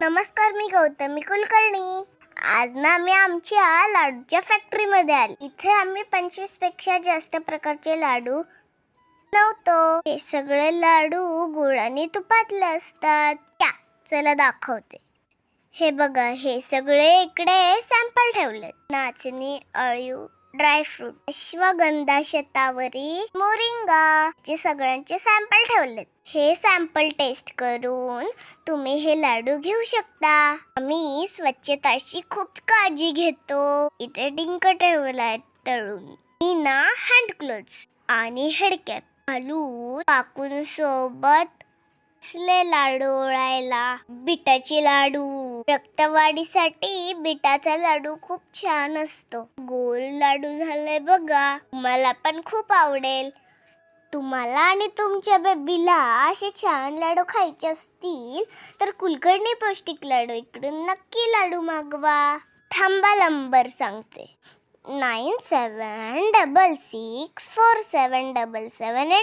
नमस्कार, मी गौतमी कुलकर्णी. आज ना मी आमच्या लाडूच्या फॅक्टरीमध्ये आली. इथे आम्ही 25 पेक्षा जास्त प्रकारचे लाडू बनवतो. हे सगळे लाडू गुळ आणि तुपातले असतात. चला दाखवते. हे बघा, हे सगळे इकडे सॅम्पल ठेवले. नाचणी, अळीव, ड्रायफ्रूट, अश्वगंधा, शतावरी, मोरिंगा चे सगळ्यांचे सॅम्पल ठेवलेत. हे सॅम्पल टेस्ट करून तुम्ही हे लाडू घेऊ शकता. आम्ही स्वच्छताची खूप काळजी घेतो. इथे डिंक ठेवलाय तळून. मी ना हँड ग्लोव्ज आणि हेडकॅप घालून काकून सोबत लाडू ओळायला. बिटाचे लाडू, रक्तवाढीसाठी बिटाचा लाडू खूप छान असतो. गोल लाडू झाले बघा, मला पण खूप आवडेल. तुम्हाला आणि तुमच्या बेबीला असे छान लाडू खायचे असतील तर कुलकर्णी पौष्टिक लाडू इकडून नक्की लाडू मागवा. थांबा, नंबर सांगते. 9766477778.